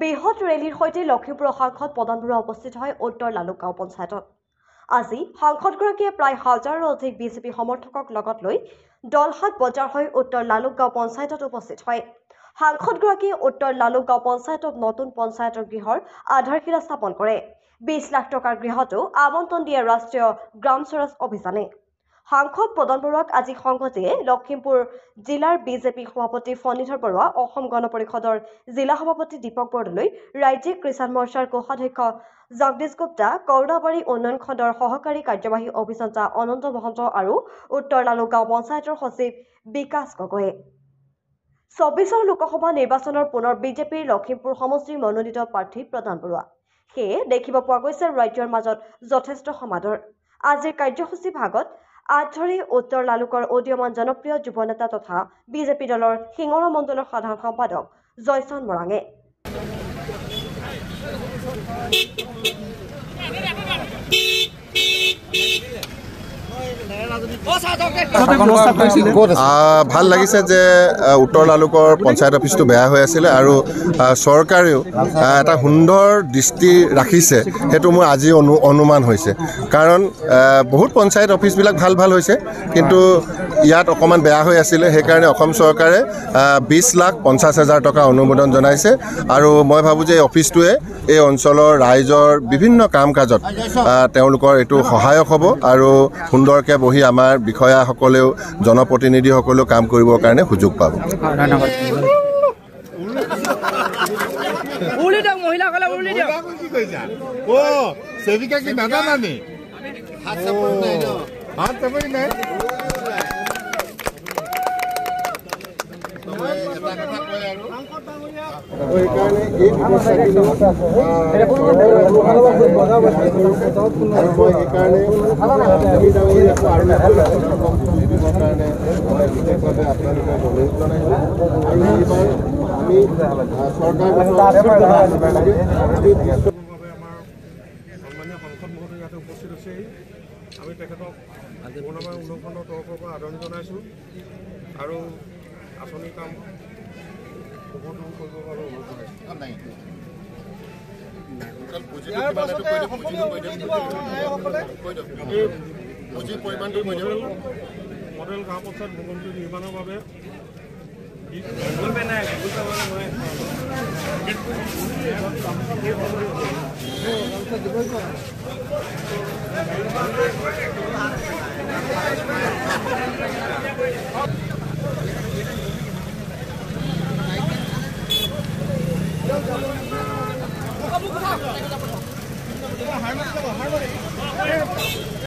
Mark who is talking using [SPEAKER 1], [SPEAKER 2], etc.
[SPEAKER 1] বৃহৎ ৰেলীৰ সৈতে লখিমপুৰ সাংসদ পদন বৰুৱা উপস্থিত হয় উত্তৰ লালুকগাঁও পঞ্চায়তত। আজি সাংসদগৰাকীয়ে প্ৰায় হাজাৰৰ অধিক বিজেপি সমৰ্থকক লগত লৈ দলহাট বজাৰ হৈ উত্তৰ লালুকগাঁও পঞ্চায়তত উপস্থিত হয়। সাংসদগৰাকীয়ে উত্তৰ লালুকগাঁও পঞ্চায়তত নতুন পঞ্চায়তৰ গৃহৰ আধাৰশিলা স্থাপন কৰে। 20 লাখ টকাৰ গৃহতো আবণ্টন দিয়ে ৰাষ্ট্ৰীয় গ্ৰাম স্বৰাজ অভিযানে। সাংসদ পদন বৰুৱাক আজি সংগতিয়ে লখিমপুৰ জিলাৰ বিজেপি সভাপতি ফণীধৰ বৰুৱা, অসম গণ পৰিষদৰ জিলা সভাপতি দীপক বৰদলৈ, ৰাজ্যিক কিষাণ মৰ্চাৰ কোষাধ্যক্ষ জগদীশ গুপ্তা, কৰুণাবাৰী উন্নয়ন খণ্ডৰ সহকাৰী কাৰ্যবাহী অভিযন্তা অনন্ত মহন্ত আৰু উত্তৰ লালুকগাঁও পঞ্চায়তৰ সচিব বিকাশ গগৈয়ে। 24 লোকসভা নিৰ্বাচনৰ পুনৰ বিজেপিৰ লখিমপুৰ সমষ্টিৰ মনোনীত প্ৰাৰ্থী প্ৰদান বৰুৱা। সেয়ে দেখিব পোৱা গৈছে ৰাজ্যৰ মাজত যথেষ্ট সমাদৰ। আজিৰ কাৰ্যসূচী ভাগত ধৰি উত্তৰ লালুকৰ উদীয়মান জনপ্ৰিয় যুৱ নেতা তথা বিজেপি দলৰ সিঙৰা মণ্ডলৰ সাধাৰণ সম্পাদক জয়চন্দ মৰাঙে।
[SPEAKER 2] ভাল লাগিছে যে উত্তৰ লালুকৰ পঞ্চায়ত অফিচটো বেয়া হৈ আছিলে আৰু চৰকাৰেও এটা সুন্দৰ দৃষ্টি ৰাখিছে, সেইটো মোৰ আজি অনুমান হৈছে। কাৰণ বহুত পঞ্চায়ত অফিচবিলাক ভাল হৈছে, কিন্তু ইয়াত অকণমান বেয়া হৈ আছিলে। সেইকাৰণে অসম চৰকাৰে 20,50,000 টকা অনুমোদন জনাইছে আৰু মই ভাবোঁ যে এই অফিচটোৱে এই অঞ্চলৰ ৰাইজৰ বিভিন্ন কাম কাজত তেওঁলোকৰ এইটো সহায়ক হ'ব আৰু সুন্দৰকৈ বহি আমাৰ বিষয়াসকলেও জনপ্ৰতিনিধিসকলেও কাম কৰিবৰ কাৰণে সুযোগ পাব।
[SPEAKER 3] আমি তেখেতক পুনৰবাৰ উন্নয়নৰ তৰফৰ পৰা আদৰণি জনাইছোঁ আৰু আঁচনি কাম উপযোগ কৰিবৰ বাবে অনুৰোধ জনাইছোঁ। মডেল গাঁও পঞ্চায়ত ভৱনটো নিৰ্মাণৰ বাবে হাৰ